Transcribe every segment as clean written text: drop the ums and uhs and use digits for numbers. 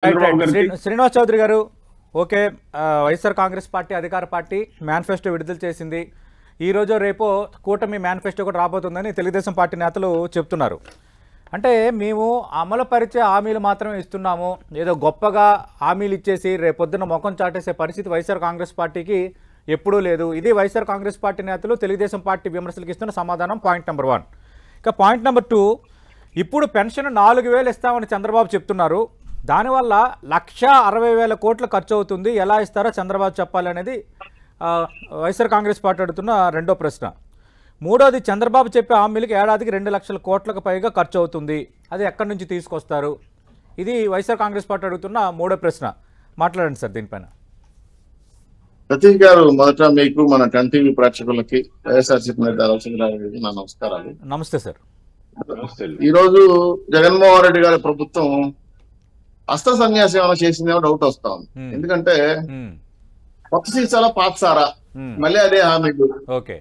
Right right Srinivas Chowdary గారు okay YSR Congress party అధికార party manifesto విడుదల చేసింది. ఈ రోజు రేపో కూటమి మేనిఫెస్టో కూడా రాబోతుందని తెలుగుదేశం పార్టీ నేతలు చెప్తున్నారు. అంటే మేము అమలుపరిచే హామీలు మాత్రమే ఇస్తున్నాము, ఏదో గొప్పగా హామీలు ఇచ్చేసి రేపొద్దున ముఖం చాటేసే పరిస్థితి వైఎస్ఆర్ కాంగ్రెస్ పార్టీకి ఎప్పుడూ లేదు. ఇది వైఎస్ఆర్ కాంగ్రెస్ పార్టీ నేతలు తెలుగుదేశం పార్టీ విమర్శలకు ఇస్తున్న సమాధానం. Point number 1. ఇక పాయింట్ నెంబర్ 2, ఇప్పుడు పెన్షన్ 4,000 ఇస్తామని చంద్రబాబు చెప్తున్నారు. దానివల్ల 1,60,000 కోట్లు ఖర్చు అవుతుంది. ఎలా ఇస్తారో చంద్రబాబు చెప్పాలనేది వైఎస్ఆర్ కాంగ్రెస్ పార్టీ అడుగుతున్న రెండో ప్రశ్న. మూడోది, చంద్రబాబు చెప్పే హామీలకి ఏడాదికి 2 లక్షల కోట్లకు పైగా ఖర్చు అవుతుంది. అది ఎక్కడి నుంచి తీసుకొస్తారు? ఇది వైఎస్ఆర్ కాంగ్రెస్ పార్టీ అడుగుతున్న మూడో ప్రశ్న. మాట్లాడండి సార్ దీనిపైన. ప్రతీక్ గారు, మొదట మీకు మన టీవీ ప్రేక్షకులకి వైఎస్ఆర్సీపీ నేత రామచంద్రరావు నా నమస్కారాలు. నమస్తే సార్. ఈ రోజు జగన్మోహన్ రెడ్డి గారి ప్రభుత్వం అస్త్ర సన్యాసం ఏమైనా చేసిందేమో డౌట్ వస్తా ఉంది. ఎందుకంటే కొత్త సీసాలో పాత సారా, మళ్ళీ అదే హామీలు,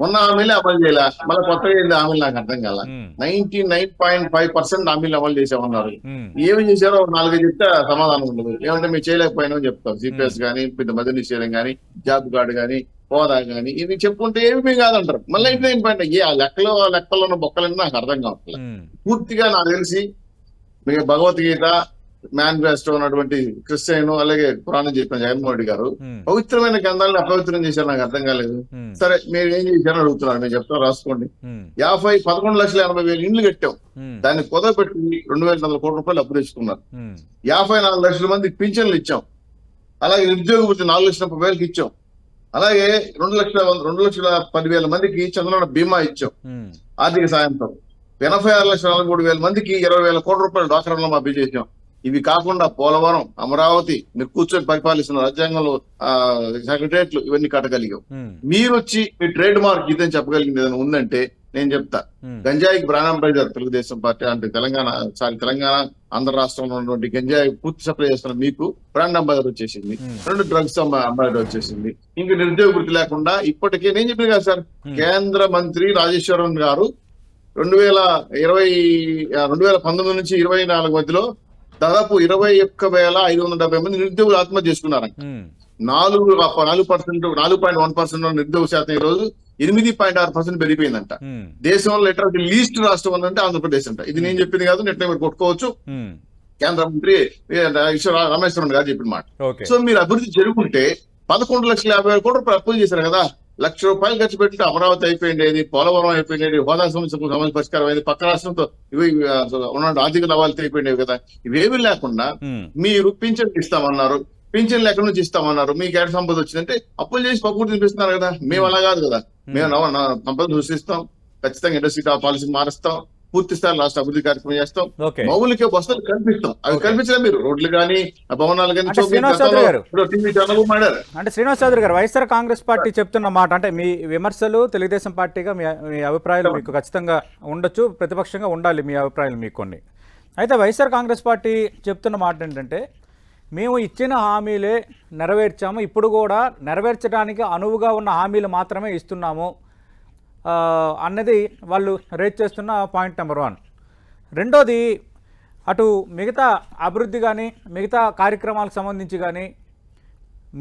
ఉన్న హామీలే అమలు చేయాల, మళ్ళీ కొత్తగా ఏంది హామీలు నాకు అర్థం కాల. 99.5% హామీలు అమలు చేసామన్నారు. ఏమి చేశారో 4 చెప్తే సమాధానం ఉండదు. ఏమంటే మీరు చేయలేకపోయినా చెప్తారు. సిపిఎస్ కానీ, మద్య నిషేధం కానీ, జాబ్ కార్డు కానీ, హోదా కానీ, ఇవి చెప్పుకుంటే ఏమి కాదంటారు. మళ్ళీ ఏంటంటే ఆ లెక్కలో ఉన్న బొక్కలన్నీ నాకు అర్థం కావట్లేదు. పూర్తిగా నాకు తెలిసి మీకు భగవద్గీత మేనిఫెస్టో ఉన్నటువంటి క్రిస్టియన్ అలాగే పురాణం చెప్పిన జగన్మోహన్ రెడ్డి గారు పవిత్రమైన గ్రంథాలను అపవిత్రం చేశారు. నాకు అర్థం కాలేదు. సరే, మీరు ఏం చేశారని అడుగుతున్నారు. నేను చెప్తాను, రాసుకోండి. 11,80,000 ఇండ్లు కట్టాం. దాన్ని కుదపెట్టి 2,400 కోట్ల రూపాయలు అప్పు తెచ్చుకున్నారు. 54 లక్షల మందికి పింఛన్లు ఇచ్చాం. అలాగే నిరుద్యోగ వృత్తి 4,30,000 ఇచ్చాం. అలాగే 2,10,000 మందికి చంద్రబాబు బీమా ఇచ్చాం ఆర్థిక సాయంతో. 86,43,000 మందికి 20,000 కోట్ల రూపాయలు డ్వాక్రా రుణమాఫీ చేసాం. ఇవి కాకుండా పోలవరం, అమరావతి, మీరు కూర్చొని పరిపాలిస్తున్న రాజ్యాంగంలో సెక్రటరియట్లు ఇవన్నీ కట్టగలిగాం. మీరు వచ్చి మీ ట్రేడ్ మార్క్ ఇదని చెప్పగలిగింది ఏదైనా ఉందంటే నేను చెప్తా. గంజాయికి బ్రాండ్ అంబాసిడర్ తెలుగుదేశం పార్టీ అంటే తెలంగాణ ఆంధ్ర రాష్ట్రంలో ఉన్నటువంటి గంజాయి పూర్తి సప్లై చేస్తున్న మీకు బ్రాండ్ అంబాసిడర్ వచ్చేసింది. 2 డ్రగ్స్ అంబాసిడర్ వచ్చేసింది. ఇంకా నిరుద్యోగ వృత్తి లేకుండా ఇప్పటికే నేను చెప్పిన కదా సార్, కేంద్ర మంత్రి రాజేశ్వరన్ గారు 2019 నుంచి 24 మధ్యలో దాదాపు 21,570 మంది నిరుద్యోగులు ఆత్మహత్య చేసుకున్నారంట. 4.1% నిరుద్యోగ శాతం ఈ రోజు 8.6% పెరిగిపోయిందంట. దేశంలో లిటరల్ లీస్ట్ రాష్ట్రం అంటే ఆంధ్రప్రదేశ్ అంట. ఇది నేను చెప్పింది కాదు, నెట్ మీరు కొట్టుకోవచ్చు. కేంద్ర మంత్రి రామేశ్వరన్ గారు చెప్పిన మాట. సో మీరు అభివృద్ధి జరుగుంటే 11,50,000 కోట్ల రూపాయలు అప్పులు చేశారు కదా. ₹1,00,000 ఖర్చు పెట్టి అమరావతి అయిపోయింది, పోలవరం అయిపోయింది, హోదా సమస్యకు సమస్య పరిష్కారం అయింది, పక్క రాష్ట్రంతో ఇవి ఉన్న ఆర్థిక లాభాలతో అయిపోయినాయి కదా. ఇవేమీ లేకుండా మీరు పింఛన్ ఇస్తామన్నారు, పింఛన్లు ఎక్కడి నుంచి ఇస్తామన్నారు, మీకు ఏడు సంపద వచ్చిందంటే అప్పులు చేసి పక్కూరు తినిపిస్తున్నారు కదా. మేము అలా కాదు కదా. మేము సంపద సృష్టిస్తాం, ఖచ్చితంగా ఇండస్ట్రీ పాలసీ మారుస్తాం, పూర్తి స్థాయి రాష్ట్ర అభివృద్ధి కార్యక్రమం చేస్తాం, మౌలిక వసతులు కల్పిస్తాం. అవి కల్పించలే మీరు రోడ్లు కానీ భవనాలు కానీ. అంటే శ్రీనివాస్ చౌదరి గారు, వైఎస్ఆర్ కాంగ్రెస్ పార్టీ చెప్తున్న మాట అంటే మీ విమర్శలు తెలుగుదేశం పార్టీగా మీ అభిప్రాయాలు మీకు ఖచ్చితంగా ఉండొచ్చు, ప్రతిపక్షంగా ఉండాలి మీ అభిప్రాయాలు మీకు కొన్ని. అయితే వైఎస్ఆర్ కాంగ్రెస్ పార్టీ చెప్తున్న మాట ఏంటంటే, మేము ఇచ్చిన హామీలే నెరవేర్చాము, ఇప్పుడు కూడా నెరవేర్చడానికి అనువుగా ఉన్న హామీలు మాత్రమే ఇస్తున్నాము అన్నది వాళ్ళు రేట్ చేస్తున్న పాయింట్ నెంబర్ 1. రెండోది, అటు మిగతా అభివృద్ధి కానీ మిగతా కార్యక్రమాలకు సంబంధించి కానీ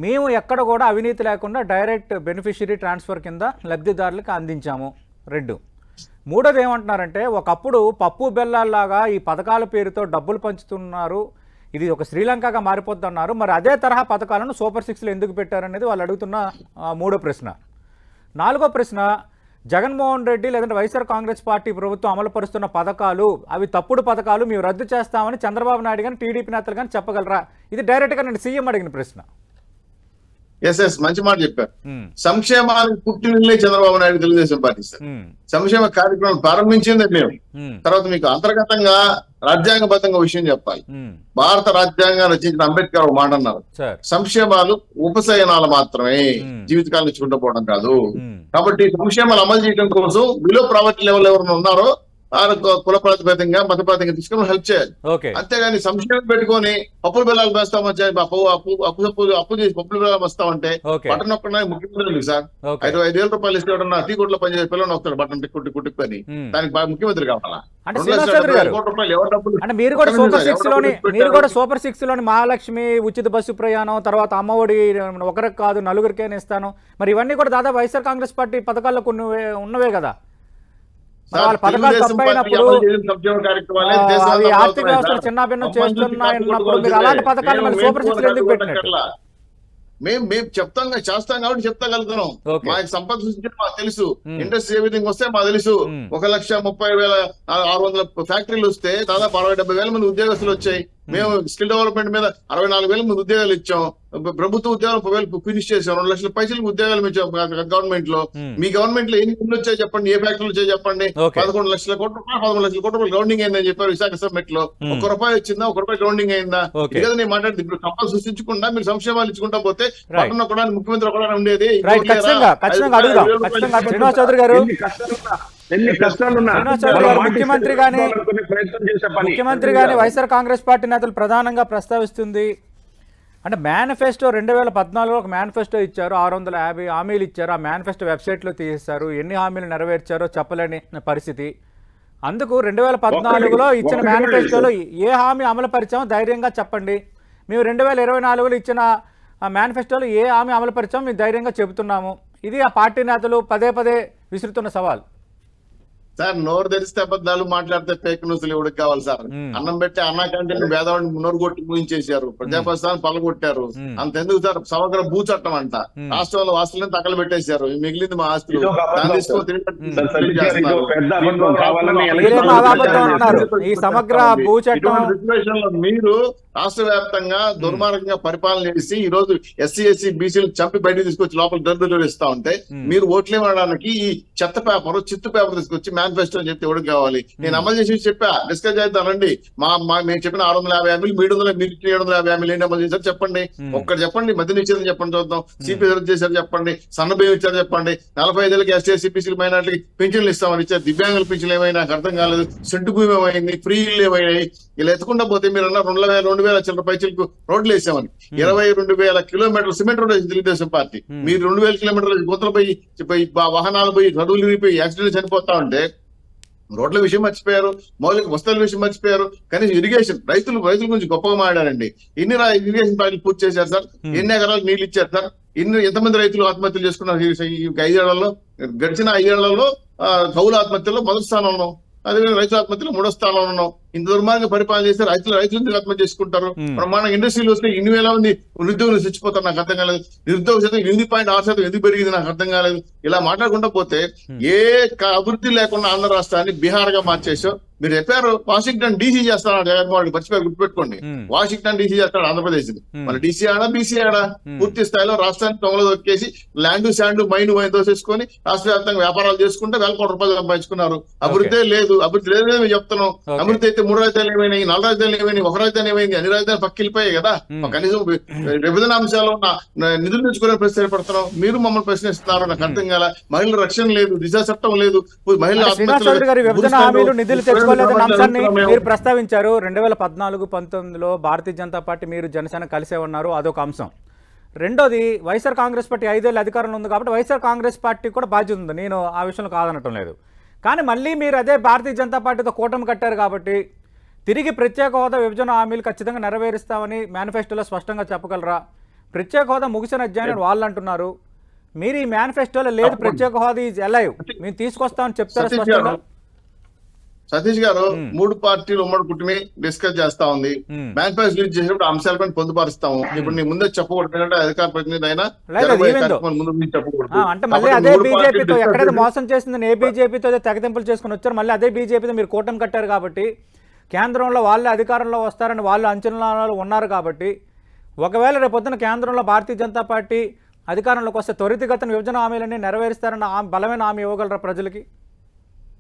మేము ఎక్కడ కూడా అవినీతి లేకుండా డైరెక్ట్ బెనిఫిషియరీ ట్రాన్స్ఫర్ కింద లబ్ధిదారులకు అందించాము. 2. మూడోది ఏమంటున్నారంటే, ఒకప్పుడు పప్పు బెల్లాల్లాగా ఈ పథకాల పేరుతో డబ్బులు పంచుతున్నారు, ఇది ఒక శ్రీలంకగా మారిపోతున్నారు, మరి అదే తరహా పథకాలను సూపర్ 6లో ఎందుకు పెట్టారనేది వాళ్ళు అడుగుతున్న మూడో ప్రశ్న. 4వ ప్రశ్న, జగన్మోహన్ రెడ్డి లేదంటే వైఎస్ఆర్ కాంగ్రెస్ పార్టీ ప్రభుత్వం అమలు పరుస్తున్న పథకాలు అవి తప్పుడు పథకాలు, మేము రద్దు చేస్తామని చంద్రబాబు నాయుడు కానీ టీడీపీ నేతలు కానీ చెప్పగలరా? ఇది డైరెక్ట్గా నేను సీఎం అడిగిన ప్రశ్న. మంచి మాట చెప్పారు. సంక్షేమానికి పుట్టినలే చంద్రబాబు నాయుడు తెలుగుదేశం పార్టీ సార్. సంక్షేమ కార్యక్రమం ప్రారంభించింది మేము. తర్వాత మీకు అంతర్గతంగా రాజ్యాంగబద్ధంగా విషయం చెప్పాలి. భారత రాజ్యాంగం రచించిన అంబేద్కర్ ఒక మాట అన్నారు, సంక్షేమాలు ఉపశయనాలు మాత్రమే, జీవితకాలం ఇచ్చుకుంటూ పోవడం కాదు. కాబట్టి సంక్షేమాలు అమలు చేయడం కోసం బిలో ప్రావర్టీ లెవెల్ ఎవరైనా ఉన్నారో కుల ప్రాతిపదికంగా మత ప్రాతిపదికంగా తీసుకుని హెల్ప్ చేయాలి. ఓకే, అంతేగాని సంశయం పెట్టుకొని పప్పుల బెల్లాలు వేస్తామని అప్పు చేసి పప్పుల బెల్లాలు వస్తామంటే ఓకే, బటన్ నొక్కడా ముఖ్యమంత్రి సార్. ఓకే. 5,000 రూపాయలు ఇస్తే టీ కొట్లో పనిచేసే పిల్లలు నొక్కుతాడు బటన్ కుట్టుకొని. దానికి ముఖ్యమంత్రి కావాలా? అంటే శ్రీనివాస్ చౌదరి గారు, అంటే మీరు కూడా సూపర్ సిక్స్ లోని మహాలక్ష్మి, ఉచిత బస్సు ప్రయాణం, తర్వాత అమ్మఒడి ఒకరికి కాదు నలుగురికైనా ఇస్తాను, మరి ఇవన్నీ కూడా దాదాపు వైఎస్ఆర్ కాంగ్రెస్ పార్టీ పథకాల్లో కొన్ని ఉన్నవే కదా. వాళ్ళ పథకాలు తప్పైనప్పుడు అవి ఆర్థిక వ్యవస్థను చిన్నాభిన్నం చేస్తున్నప్పుడు మీరు అలాంటి పథకాలు మళ్ళీ సూపర్ సిక్స్ లో ఎందుకు పెట్టినట్టు? మేము చెప్తాం చేస్తాం కాబట్టి చెప్తాగలుగుతున్నాం. మాకు సంపద సృష్టించడం మాకు తెలుసు, ఇండస్ట్రీ ఏ విధంగా వస్తే మాకు తెలుసు. 1,30,600 ఫ్యాక్టరీలు వస్తే దాదాపు 60,000-70,000 మంది ఉద్యోగస్తులు వచ్చాయి. మేము స్కిల్ డెవలప్మెంట్ మీద 64,000 మంది ఉద్యోగాలు ఇచ్చాం. ప్రభుత్వ ఉద్యోగాలు 1,000 ఫినిష్ చేసాం. 2 లక్షల పైసలకు ఉద్యోగాలు ఇచ్చాం గవర్నమెంట్ లో. మీ గవర్నమెంట్ లో ఎన్ని వచ్చాయి చెప్పండి, ఏ ఫ్యాక్టరీలు వచ్చాయి చెప్పండి. 11 లక్షల కోట్ల రూపాయలు 13 లక్షల కోట్ల రూపాయలు గ్రౌండింగ్ అయిందని చెప్పారు విశాఖ సమ్మిట్ లో. ₹1 వచ్చిందా? ₹1 గ్రౌండింగ్ అయిందా? ఇదే నేను మాట్లాడుతుంది. ఇప్పుడు సంపద సృష్టించకుండా మీరు సంక్షేమాలు ఇచ్చుకుంటా పోతే పట్టణ కూడా ముఖ్యమంత్రి కూడా ఉండేది. శ్రీనివాస్ చౌదరి గారు, ముఖ్యమంత్రి గాని వైఎస్ఆర్ కాంగ్రెస్ పార్టీ నేతలు ప్రధానంగా ప్రస్తావిస్తుంది అంటే మేనిఫెస్టో 2014లో ఒక మేనిఫెస్టో ఇచ్చారు, 650 హామీలు ఇచ్చారు. ఆ మేనిఫెస్టో వెబ్సైట్లో తీసేశారు. ఎన్ని హామీలు నెరవేర్చారో చెప్పలేని పరిస్థితి. అందుకు 2014లో ఇచ్చిన మేనిఫెస్టోలో ఏ హామీ అమలు పరిచామో ధైర్యంగా చెప్పండి. మేము 2024లో ఇచ్చిన మేనిఫెస్టోలో ఏ హామీ అమలు పరిచామో మేము ధైర్యంగా చెబుతున్నాము. ఇది ఆ పార్టీ నేతలు పదే పదే విసురుతున్న సవాల్. సార్ నోరు తెరిస్తే అబద్ధాలు మాట్లాడితే ఫేక్ న్యూస్లు ఎవరికి కావాలి సార్? అన్నం పెట్టి అన్నా కంటే పేదవాడిని నోరు కొట్టి పూజించేశారు, ప్రజాప్రస్థానం పలగొట్టారు. అంతెందుకు సార్, సమగ్ర భూ చట్టం అంట రాష్ట్రంలో ఆస్తులను తగలు పెట్టేశారు. మిగిలింది మా ఆస్తులు. మీరు రాష్ట్ర వ్యాప్తంగా దుర్మార్గంగా పరిపాలన చేసి ఈ రోజు ఎస్సీ ఎస్సీ బీసీలు చంపి బయటకు తీసుకొచ్చి లోపల దొరుకుతూ ఇస్తా ఉంటే మీరు ఓట్లేమనడానికి ఈ చెత్త పేపర్ చిత్తు పేపర్ తీసుకొచ్చి మేనిఫెస్టో అని చెప్తే ఎవరికి కావాలి? నేను అమలు చేసి చెప్పా, డిస్కస్ చేద్దానండి. మేము చెప్పిన 650 హామీలు 750 హామీలు ఏంటి అమలు చేశారు చెప్పండి. ఒక్కటి చెప్పండి. మధ్య నిషేధం చెప్పండి చూద్దాం. సిపి రద్దు చేశారు చెప్పండి. సన్నబియ్యం ఇచ్చారు చెప్పండి. 45 ఏళ్ళకి ఎస్టీ ఎస్సీ బీసీలు మైనార్టీకి పింఛన్లు ఇస్తామని ఇచ్చారు. దివ్యాంగుల పింఛన్లు ఏమైనా నాకు అర్థం కాలేదు. సెంటు భూమి ఏమైంది, ఫ్రీ ఇల్లు ఏమైనాయి? ఇలా ఎత్తుకుండా పోతే మీరు అన్న 2,000 చిల్లర పైచలకు రోడ్లు వేసామని 22,000 కిలోమీటర్లు సిమెంట్ రోడ్ వేసింది తెలుగుదేశం పార్టీ. మీరు 2,000 కిలోమీటర్ల గుంతలు పోయి వాహనాలు పోయి నడువులు విరిగిపోయి యాక్సిడెంట్ చనిపోతా ఉంటే రోడ్ల విషయం మర్చిపోయారు, మౌలిక వస్తువుల విషయం మర్చిపోయారు. కానీ ఇరిగేషన్ రైతుల గురించి గొప్పగా మాట్లాడారండి. ఎన్ని ఇరిగేషన్ ప్రాజెక్టులు పూర్తి చేశారు సార్? ఎన్ని ఎకరాలు నీళ్ళు ఇచ్చారు సార్? ఎంతమంది రైతులు ఆత్మహత్యలు చేసుకున్నారు? 5 ఏళ్లలో, గడిచిన 5 ఏళ్లలో కౌలు ఆత్మహత్యలో మొదటి స్థానంలో, అదేవిధంగా రైతుల ఆత్మహత్యలో 3వ స్థానంలో ఉన్నాం. ఇంత దుర్మార్గంగా పరిపాలన చేస్తే రైతులు ఆత్మహత్య చేసుకుంటారు. బ్రహ్మాండంగా ఇండస్ట్రీలు వస్తే 8,000 మంది నిరుద్యోగులు చచ్చిపోతారు. నాకు అర్థం కాలేదు. నిరుద్యోగ శాతం 8.6% ఎందుకు పెరిగింది నాకు అర్థం కాలేదు. ఇలా మాట్లాడుకుంటా పోతే ఏ అభివృద్ధి లేకుండా ఆంధ్ర రాష్ట్రాన్ని బీహార్ గా మార్చేసాం. మీరు చెప్పారు వాషింగ్టన్ డీసీ చేస్తాడు జగన్మోహన్ రెడ్డి, మర్చిపోయారు, గుర్తుపెట్టుకోండి. వాషింగ్టన్ డీసీ చేస్తాడు ఆంధ్రప్రదేశ్. మన డీసీ ఆడా బీసీ ఆడా? పూర్తి స్థాయిలో రాష్ట్రాన్ని తొంగలో దొక్కేసి ల్యాండ్ శాండ్ మైన్ దోసేసుకొని రాష్ట్ర వ్యాప్తంగా వ్యాపారాలు చేసుకుంటే ₹1,000 కోట్ల సంపాదించుకున్నారు. అభివృద్ధి లేదు, అభివృద్ధి లేదని మేము చెప్తున్నాం. అభివృద్ధి అయితే 3 రాజధానులు ఏమైనాయి, 4 రాజధానులు ఏమైనాయి, 1 రాజధాని ఏమైంది, అన్ని రాజధానులు పక్కిలిపోయాయి కదా. కనీసం విభజన అంశాలు నిధులు తెచ్చుకునే ప్రశ్న ఏర్పడుతున్నాం. మీరు మమ్మల్ని ప్రశ్నిస్తున్నారు. నాకు అర్థం కాల. మహిళల రక్షణ లేదు, దిశా చట్టం లేదు, మహిళల మీరు ప్రస్తావించారు. 2014-19లో భారతీయ జనతా పార్టీ మీరు జనసేన కలిసే ఉన్నారు, అదొక అంశం. రెండోది వైఎస్ఆర్ కాంగ్రెస్ పార్టీ 5 ఏళ్ళు అధికారంలో ఉంది కాబట్టి వైఎస్ఆర్ కాంగ్రెస్ పార్టీ కూడా బాధ్యత ఉంది. నేను ఆ విషయంలో కాదనటం లేదు. కానీ మళ్ళీ మీరు అదే భారతీయ జనతా పార్టీతో కూటమి కట్టారు కాబట్టి తిరిగి ప్రత్యేక హోదా విభజన హామీలు ఖచ్చితంగా నెరవేరుస్తామని మేనిఫెస్టోలో స్పష్టంగా చెప్పగలరా? ప్రత్యేక హోదా ముగిసిన అధ్యాయం వాళ్ళు అంటున్నారు. మీరు ఈ మేనిఫెస్టోలో లేదు ప్రత్యేక హోదా ఈజ్ అలైవ్, మేము తీసుకొస్తామని చెప్తారు స్పష్టంగా. సతీష్ గారు 3 పార్టీలు ఉమ్మడి కుటుంబి డిస్కస్ చేస్తా ఉంది. మేనిఫెస్టో రిలీజ్ చేసినప్పుడు అంశాలపైన పొందుపరుస్తాము. ఇప్పుడు నీ ముందే చెప్పకూడదు, అధికార ప్రతినిధి అయినా అంటే మళ్ళీ అదే బీజేపీతో ఎక్కడైతే మోసం చేసిందని ఏ బీజేపీతో తెగతింపులు చేసుకుని వచ్చారు, మళ్ళీ అదే బీజేపీతో మీరు కూటమి కట్టారు కాబట్టి కేంద్రంలో వాళ్ళే అధికారంలో వస్తారని వాళ్ళు అంచనాలు ఉన్నారు కాబట్టి ఒకవేళ రేపొద్దున కేంద్రంలో భారతీయ జనతా పార్టీ అధికారంలోకి వస్తే త్వరితగతిన విభజన హామీలన్నీ నెరవేరుస్తారన్న బలమైన హామీ ఇవ్వగలరా ప్రజలకి?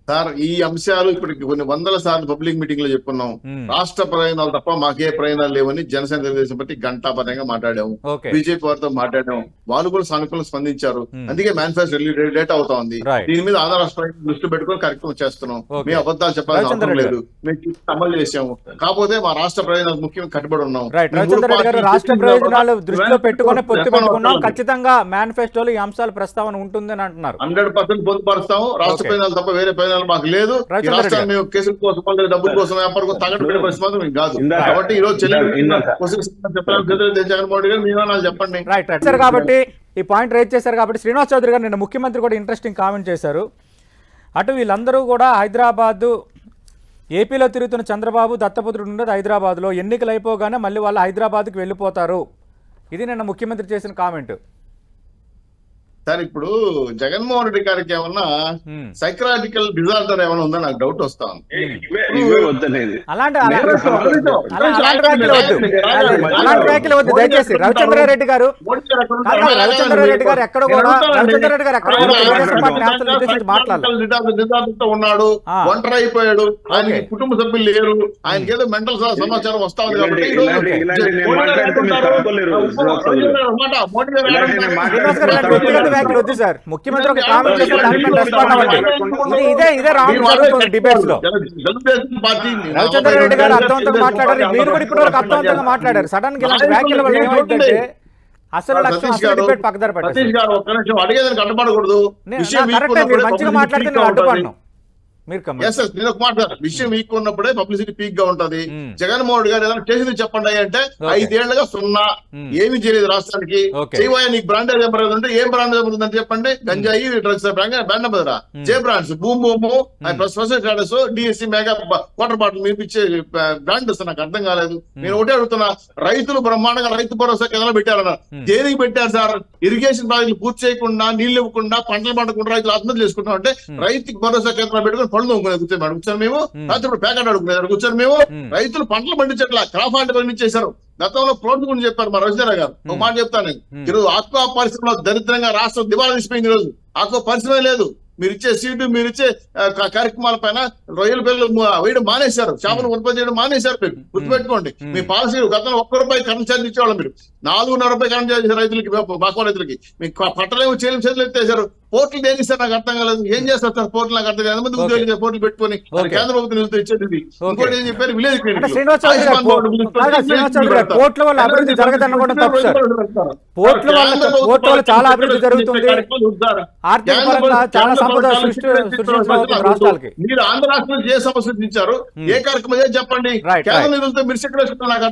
సార్ ఈ అంశాలు ఇప్పటికి కొన్ని వందల సార్లు పబ్లిక్ మీటింగ్ లో చెప్పుకున్నాం. రాష్ట్ర ప్రయోజనాలు తప్ప మాకే ప్రయోజనాలు లేవని జనసేన తెలుగుదేశం బట్టి గంటాపరంగా మాట్లాడాము. బీజేపీ వారితో మాట్లాడాము, వాళ్ళు కూడా సానుకూలంగా స్పందించారు. అందుకే మేనిఫెస్టో లేట్ అవుతా ఉంది. దీని మీద ఆంధ్ర రాష్ట్ర దృష్టి పెట్టుకుని కార్యక్రమం చేస్తున్నాం. మేము అబద్ధాలు చెప్పాల్సిన అవసరం లేదు, మేము అమలు చేసాము. కాకపోతే మా రాష్ట్ర ప్రయోజనాలు ముఖ్యంగా కట్టుబడి ఉన్నాం. రాష్ట్ర ప్రయోజనాలు దృష్టిలో పెట్టుకుని పొత్తు పెట్టుకున్నాం. ఖచ్చితంగా మేనిఫెస్టోలో ఈ అంశాల ప్రస్తావన ఉంటుందని అంటున్నారు. 100% పొందుపరుస్తాము. రాష్ట్ర ప్రయోజనాలు తప్ప వేరే ప్రయోజనాలు మాకు లేదు. ఈ రాష్ట్రాన్ని మేము కేసుల కోసం, డబ్బుల కోసం, వ్యాపారం కోసం తగ్గట్టు పెట్టే పరిస్థితి మాత్రం కాదు. కాబట్టి ఈ రోజు జగన్మోహన్ రెడ్డి గారు మీరు చెప్పండి. రైట్ కాబట్టి ఈ పాయింట్ రైజ్ చేశారు కాబట్టి శ్రీనివాస్ చౌదరి గారు నిన్న ముఖ్యమంత్రి కూడా ఇంట్రెస్టింగ్ కామెంట్ చేశారు. అటు వీళ్ళందరూ కూడా హైదరాబాద్ ఏపీలో తిరుగుతున్న చంద్రబాబు దత్తపుత్రుడు ఉండదు హైదరాబాద్లో, ఎన్నికలు అయిపోగానే మళ్ళీ వాళ్ళు హైదరాబాద్కి వెళ్ళిపోతారు. ఇది నిన్న ముఖ్యమంత్రి చేసిన కామెంట్. సార్ ఇప్పుడు జగన్మోహన్ రెడ్డి గారికి ఏమన్నా సైకలాజికల్ డిజార్డర్ ఏమైనా ఉందని నాకు డౌట్ వస్తా ఉంది. దయచేసి రవిచంద్రారెడ్డి గారు ఎక్కడ కూడా ఉన్నాడు, ఒంటరి అయిపోయాడు, ఆయన కుటుంబ సభ్యులు లేరు, ఆయనకి ఏదో మెంటల్ సమాచారం వస్తా ఉంది. కాబట్టి వద్దు సార్, ముఖ్యమంత్రి ఒక కామెంట్ చేస్తే దానిపైన రెస్పాండ్ అవ్వండి. ఇదే రాంగ్ జరుగుతుంది డిబేట్స్ లో. రవిచంద్ర రెడ్డి గారు అర్థవంతంగా మాట్లాడారు, మీరు కూడా ఇప్పటి వరకు అర్థవంతంగా మాట్లాడారు. సడన్ గా ఇలాంటి వ్యాఖ్యల వల్ల ఏమైందంటే అసలు డిబేట్ పక్కదారి పట్టారు. మంచిగా మాట్లాడితే నేను అడ్డుపడను. విషయం వీక్ ఉన్నప్పుడే పబ్లిసిటీ పీక్ గా ఉంటది. జగన్మోహన్ రెడ్డి గారు ఏదైనా చేసింది చెప్పండి అంటే 5 ఏళ్లుగా 0, ఏమి చేయలేదు రాష్ట్రానికి. చేయబోయే నీకు బ్రాండ్ ఎంబర్ అంటే ఏం బ్రాండ్ ఉందని చెప్పండి. గంజాయి డ్రగ్స్ బ్రాండ్ ఎంబరా, జే బ్రాండ్స్, భూమ్ భూము, status, DSC, mega water bottle మీరు ఇచ్చే బ్రాండ్ వస్తే నాకు అర్థం కాలేదు. నేను ఒకటే అడుగుతున్నా, రైతులు బ్రహ్మాండంగా రైతు భరోసా కేంద్రాలు పెట్టారన్నారు. దేనికి పెట్టారు సార్? ఇరిగేషన్ ప్రాజెక్టులు పూర్తి చేయకుండా, నీళ్లు ఇవ్వకుండా, పంటలు పండకుండా రైతులు ఆత్మహత్య చేసుకుంటాం అంటే రైతు భరోసా కేంద్రాలు పెట్టుకుని పళ్ళు కూర్చొని మేము రాత్రి ప్యాకెట్ అడుగుతున్నారు. కూర్చొని మేము రైతులు పంటలు పండించట్లా, క్రాప్ పంట పండించేశారు. గతంలో ప్రోత్సాహం గురించి చెప్పారు మా రవిచంద్ర గారు. ఒక మాట చెప్తాను, ఈరోజు ఆక్వా పరిశ్రమలో దరిద్రంగా రాష్ట్రం దివాళా తీసిపోయింది. ఈరోజు ఆక్వా పరిశ్రమే లేదు. మీరు ఇచ్చే సీటు, మీరు ఇచ్చే కార్యక్రమాల పైన రొయ్యల పిల్లలు వేయడం మానేశారు, చేపలు ఉత్పత్తి చేయడం మానేశారు. మీరు గుర్తుపెట్టుకోండి, మీ పాలసీ గతంలో ₹1 కరెంట్ ఛార్జ్ ఇచ్చేవాళ్ళు, మీరు ₹4.5 కరెంట్ ఛార్జ్ చేశారు రైతులకి, బాకో రైతులకి. మీకు పట్టలేము, చేతులు ఎత్తేశారు. పోర్టులు దేని ఇస్తారు నాకు అర్థం కాలేదు. ఏం చేస్తారు సార్ పోర్టులు? నాకు అర్థం కాదు. ఎంతమంది ఉద్యోగులు పోర్టులు పెట్టుకుని కేంద్ర ప్రభుత్వం నిధులతో ఇచ్చేది. ఇంకోటి ఏం చెప్పారు, విలేజ్ పోర్టుల వల్ల అభివృద్ధి జరగదనుకోవడం తప్పు సార్. పోర్టుల వల్ల చాలా అభివృద్ధి జరుగుతుంది, ఆర్థిక పరంగా చాలా సంపద సృష్టించబోతుంది రాష్ట్రాలకి. మీరు ఆంధ్ర రాష్ట్రంలో ఏ సమస్య ఇచ్చారు, ఏ కార్యక్రమం చెప్పండి. కేంద్ర నిధులతో మీరు సెక్రటరీ నాకు